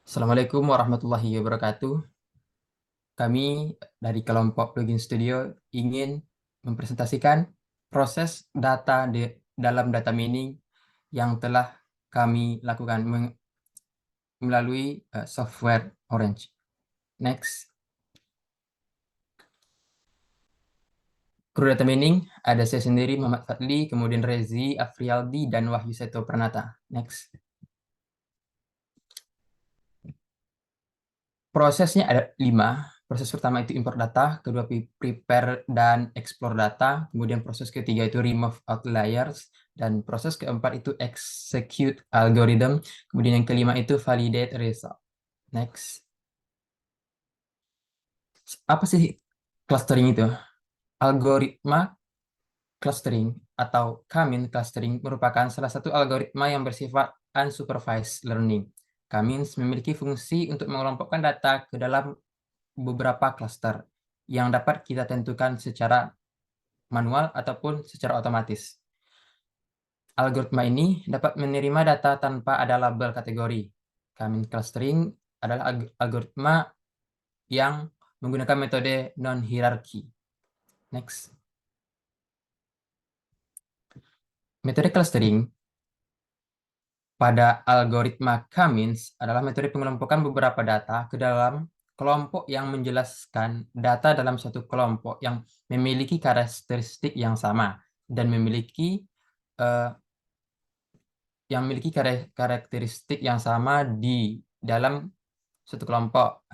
Assalamualaikum warahmatullahi wabarakatuh. Kami dari kelompok Plugin Studio ingin mempresentasikan proses data dalam data mining yang telah kami lakukan melalui software Orange. Next. Kru data mining ada saya sendiri, Muhammad Fadli, kemudian Rezi, Afrialdi, dan Wahyu Seto Pranata. Next. Prosesnya ada 5. Proses pertama itu import data, kedua prepare dan explore data, kemudian proses ketiga itu remove outliers, dan proses keempat itu execute algorithm, kemudian yang kelima itu validate result. Next. Apa sih clustering itu? Algoritma clustering atau K-means clustering merupakan salah satu algoritma yang bersifat unsupervised learning. K-means memiliki fungsi untuk mengelompokkan data ke dalam beberapa cluster yang dapat kita tentukan secara manual ataupun secara otomatis. Algoritma ini dapat menerima data tanpa ada label kategori. K-means clustering adalah algoritma yang menggunakan metode non-hierarki. Next. Metode clustering pada algoritma K-means adalah metode pengelompokan beberapa data ke dalam kelompok yang menjelaskan data dalam suatu kelompok yang memiliki karakteristik yang sama dan memiliki karakteristik yang sama di dalam suatu kelompok.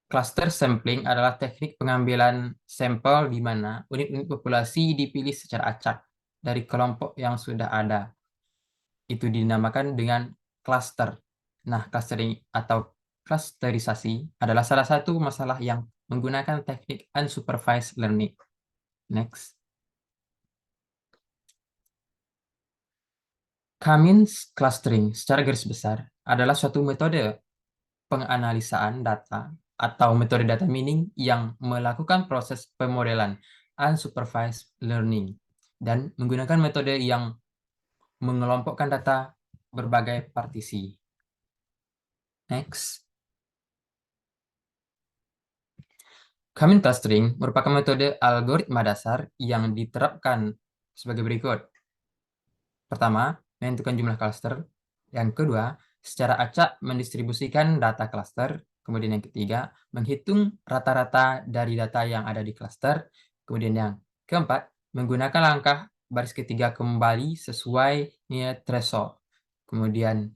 Cluster sampling adalah teknik pengambilan sampel di mana unit-unit populasi dipilih secara acak dari kelompok yang sudah ada. Itu dinamakan dengan cluster. Nah, clustering atau clusterisasi adalah salah satu masalah yang menggunakan teknik unsupervised learning. Next. K-means clustering secara garis besar adalah suatu metode penganalisaan data atau metode data mining yang melakukan proses pemodelan unsupervised learning dan menggunakan metode yang mengelompokkan data berbagai partisi. Next. K-means clustering merupakan metode algoritma dasar yang diterapkan sebagai berikut. Pertama, menentukan jumlah cluster. Yang kedua, secara acak mendistribusikan data cluster. Kemudian yang ketiga, menghitung rata-rata dari data yang ada di cluster. Kemudian yang keempat, menggunakan langkah baris ketiga kembali sesuai nilai threshold. Kemudian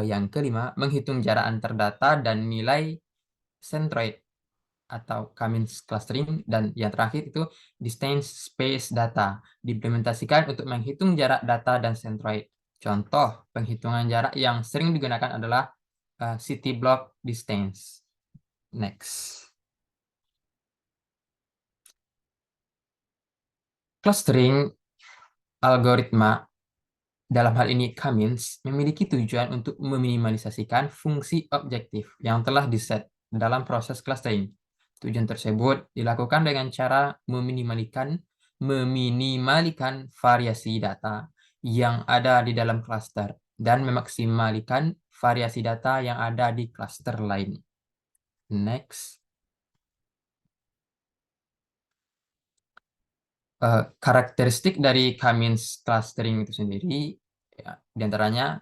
yang kelima, menghitung jarak antar data dan nilai centroid atau K-means clustering, dan yang terakhir itu distance space data diimplementasikan untuk menghitung jarak data dan centroid. Contoh penghitungan jarak yang sering digunakan adalah city block distance. Next. Clustering algoritma dalam hal ini K-means memiliki tujuan untuk meminimalisasikan fungsi objektif yang telah diset dalam proses clustering. Tujuan tersebut dilakukan dengan cara meminimalikan variasi data yang ada di dalam cluster dan memaksimalkan variasi data yang ada di cluster lain. Next. Karakteristik dari K-means clustering itu sendiri, ya, diantaranya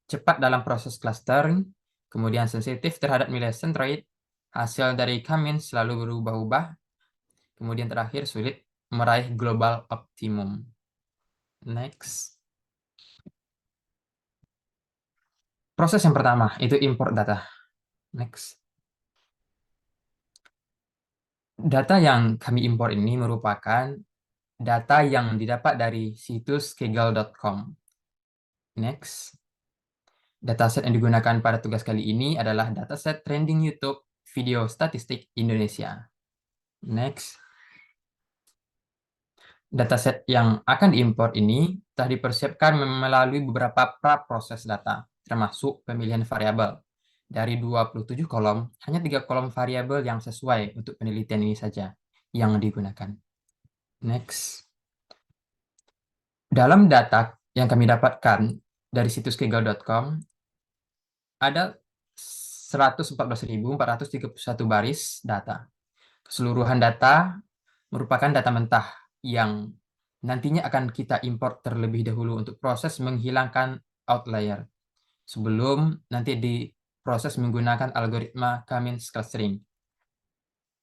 cepat dalam proses clustering, kemudian sensitif terhadap nilai centroid, hasil dari K-means selalu berubah-ubah, kemudian terakhir sulit meraih global optimum. Next. Proses yang pertama itu import data. Next. Data yang kami import ini merupakan data yang didapat dari situs kaggle.com. Next. Dataset yang digunakan pada tugas kali ini adalah dataset trending YouTube video statistik Indonesia. Next. Dataset yang akan diimpor ini telah dipersiapkan melalui beberapa pra-proses data, termasuk pemilihan variabel. Dari 27 kolom, hanya 3 kolom variabel yang sesuai untuk penelitian ini saja yang digunakan. Next. Dalam data yang kami dapatkan dari situs kaggle.com, ada 114.431 baris data. Keseluruhan data merupakan data mentah yang nantinya akan kita import terlebih dahulu untuk proses menghilangkan outlier sebelum nanti diproses menggunakan algoritma K-means clustering.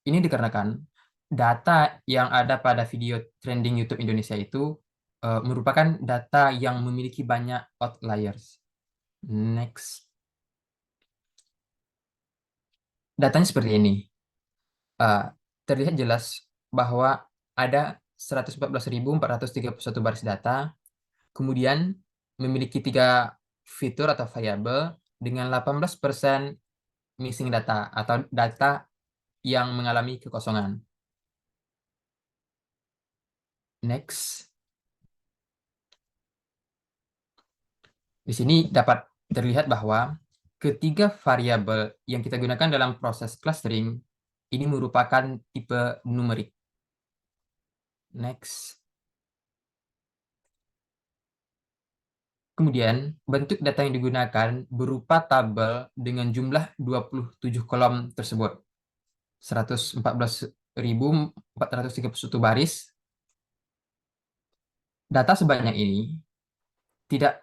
Ini dikarenakan data yang ada pada video trending YouTube Indonesia itu merupakan data yang memiliki banyak outliers. Next. Datanya seperti ini. Terlihat jelas bahwa ada 114.431 baris data, kemudian memiliki 3 fitur atau variabel dengan 18% missing data atau data yang mengalami kekosongan. Next. Di sini dapat terlihat bahwa ketiga variabel yang kita gunakan dalam proses clustering ini merupakan tipe numerik. Next. Kemudian, bentuk data yang digunakan berupa tabel dengan jumlah 27 kolom tersebut. 114.431 baris. Data sebanyak ini tidak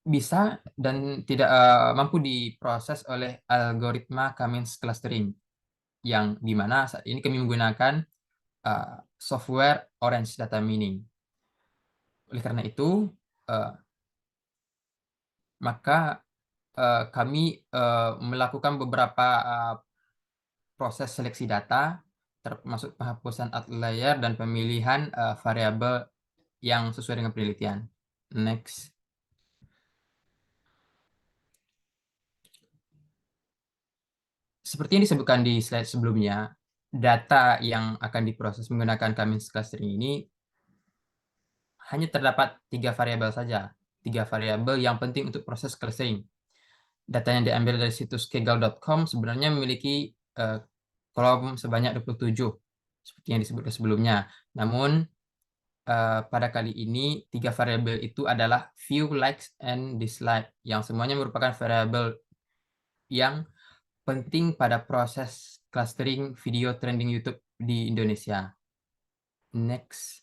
bisa dan tidak mampu diproses oleh algoritma K-means clustering, yang dimana saat ini kami menggunakan software Orange Data Mining. Oleh karena itu, maka kami melakukan beberapa proses seleksi data, termasuk penghapusan outlier dan pemilihan variabel yang sesuai dengan penelitian. Next. Seperti yang disebutkan di slide sebelumnya, data yang akan diproses menggunakan K-means clustering ini hanya terdapat 3 variabel saja. 3 variabel yang penting untuk proses clustering. Data yang diambil dari situs kaggle.com sebenarnya memiliki kolom sebanyak 27, seperti yang disebutkan sebelumnya. Namun, pada kali ini, 3 variabel itu adalah view, likes, and dislike, yang semuanya merupakan variabel yang penting pada proses clustering video trending YouTube di Indonesia. Next.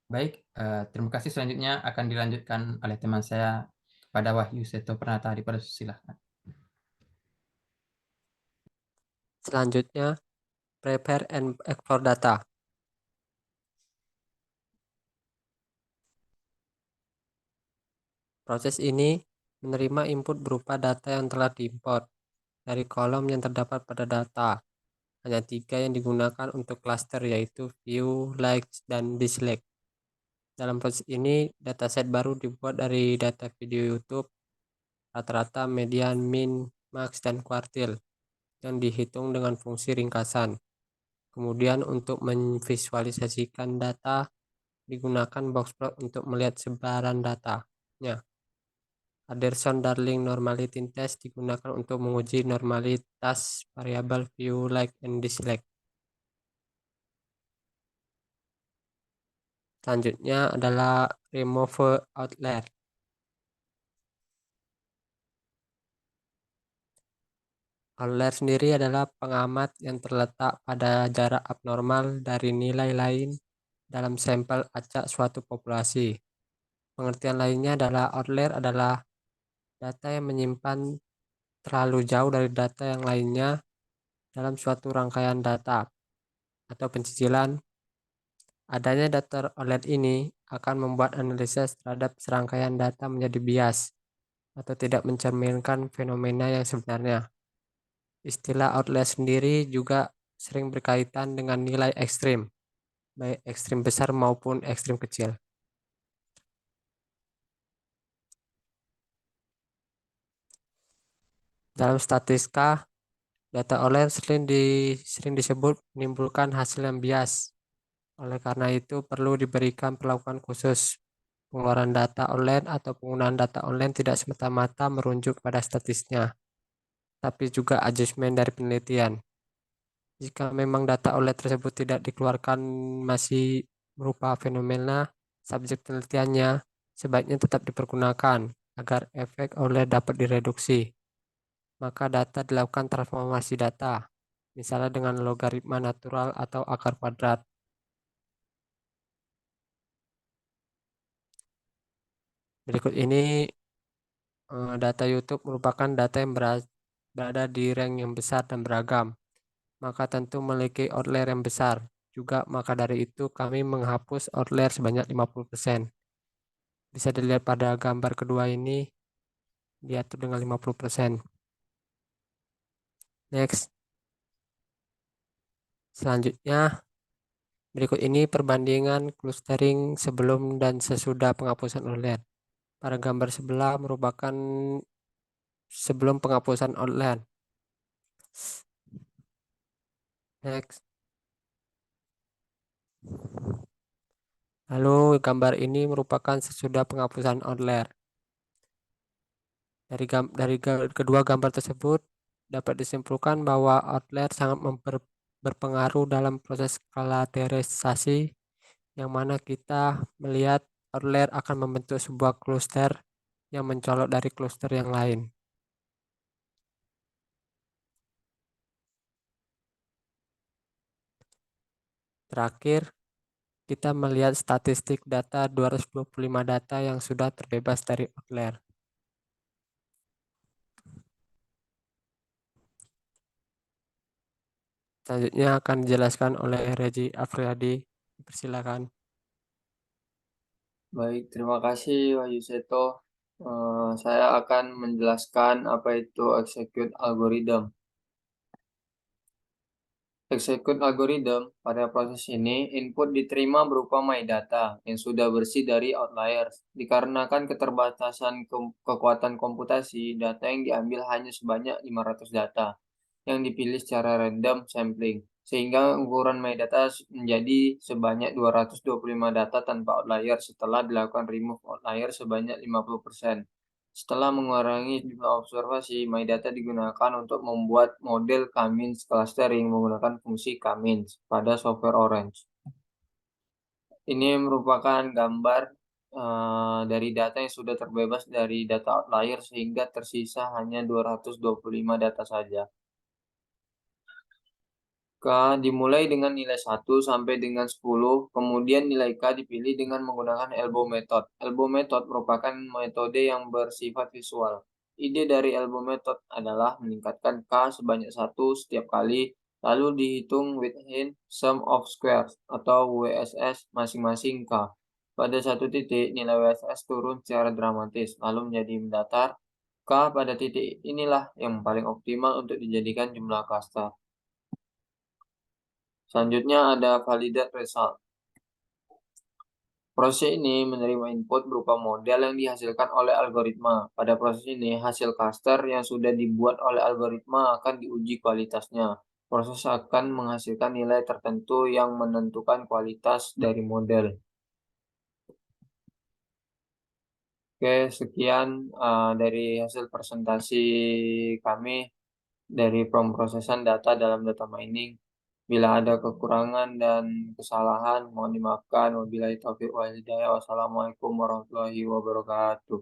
Baik, terima kasih. Selanjutnya akan dilanjutkan oleh teman saya kepada Wahyu Seto Pranata Hadipada. Silakan. Selanjutnya, prepare and explore data. Proses ini menerima input berupa data yang telah diimport dari kolom yang terdapat pada data. Hanya 3 yang digunakan untuk cluster, yaitu view, likes, dan dislike. Dalam proses ini, dataset baru dibuat dari data video YouTube, rata-rata, median, min, max, dan kuartil, yang dihitung dengan fungsi ringkasan. Kemudian untuk memvisualisasikan data, digunakan boxplot untuk melihat sebaran datanya. Anderson-Darling Normality Test digunakan untuk menguji normalitas variabel view, like, and dislike. Selanjutnya adalah remove outlier. Outlier sendiri adalah pengamat yang terletak pada jarak abnormal dari nilai lain dalam sampel acak suatu populasi. Pengertian lainnya adalah outlier adalah data yang menyimpan terlalu jauh dari data yang lainnya dalam suatu rangkaian data atau pencicilan. Adanya data outlier ini akan membuat analisis terhadap serangkaian data menjadi bias atau tidak mencerminkan fenomena yang sebenarnya. Istilah outlier sendiri juga sering berkaitan dengan nilai ekstrim, baik ekstrim besar maupun ekstrim kecil. Dalam statistika, data outlier sering disebut menimbulkan hasil yang bias. Oleh karena itu, perlu diberikan perlakuan khusus. Pengeluaran data online atau penggunaan data online tidak semata-mata merujuk pada statistiknya, tapi juga adjustment dari penelitian. Jika memang data online tersebut tidak dikeluarkan masih berupa fenomena, subjek penelitiannya sebaiknya tetap dipergunakan. agar efek OLED dapat direduksi. Maka data dilakukan transformasi data, misalnya dengan logaritma natural atau akar kuadrat. Berikut ini data YouTube merupakan data yang berada di rank yang besar dan beragam, maka tentu memiliki outlier yang besar. Juga maka dari itu kami menghapus outlier sebanyak 50%. Bisa dilihat pada gambar kedua ini, diatur dengan 50%. Next, selanjutnya berikut ini perbandingan clustering sebelum dan sesudah penghapusan outlier. Pada gambar sebelah merupakan sebelum penghapusan outlier. Next. Lalu gambar ini merupakan sesudah penghapusan outlier. Dari kedua gambar tersebut dapat disimpulkan bahwa outlier sangat berpengaruh dalam proses kolaterisasi, yang mana kita melihat outlier akan membentuk sebuah cluster yang mencolok dari cluster yang lain. Terakhir, kita melihat statistik data 225 data yang sudah terbebas dari outlier. Selanjutnya akan dijelaskan oleh Regi Afriadi. Persilakan. Baik, terima kasih Wahyu Seto. Saya akan menjelaskan apa itu execute algorithm. Execute algorithm pada proses ini input diterima berupa MyData yang sudah bersih dari outliers. Dikarenakan keterbatasan kekuatan komputasi, data yang diambil hanya sebanyak 500 data yang dipilih secara random sampling, sehingga ukuran MyData menjadi sebanyak 225 data tanpa outlier setelah dilakukan remove outlier sebanyak 50%. Setelah mengurangi jumlah observasi, MyData digunakan untuk membuat model K-means clustering menggunakan fungsi K-means pada software Orange. Ini merupakan gambar dari data yang sudah terbebas dari data outlier sehingga tersisa hanya 225 data saja. K dimulai dengan nilai 1 sampai dengan 10, kemudian nilai K dipilih dengan menggunakan elbow method. Elbow method merupakan metode yang bersifat visual. Ide dari elbow method adalah meningkatkan K sebanyak 1 setiap kali, lalu dihitung within sum of squares atau WSS masing-masing K. Pada satu titik, nilai WSS turun secara dramatis, lalu menjadi mendatar. K pada titik inilah yang paling optimal untuk dijadikan jumlah cluster. Selanjutnya ada validate result. Proses ini menerima input berupa model yang dihasilkan oleh algoritma. Pada proses ini, hasil cluster yang sudah dibuat oleh algoritma akan diuji kualitasnya. Proses akan menghasilkan nilai tertentu yang menentukan kualitas dari model. Oke, sekian dari hasil presentasi kami dari pemrosesan data dalam data mining. Bila ada kekurangan dan kesalahan, mohon dimaafkan. Wabillahi taufiq wal hidayah. Wassalamualaikum warahmatullahi wabarakatuh.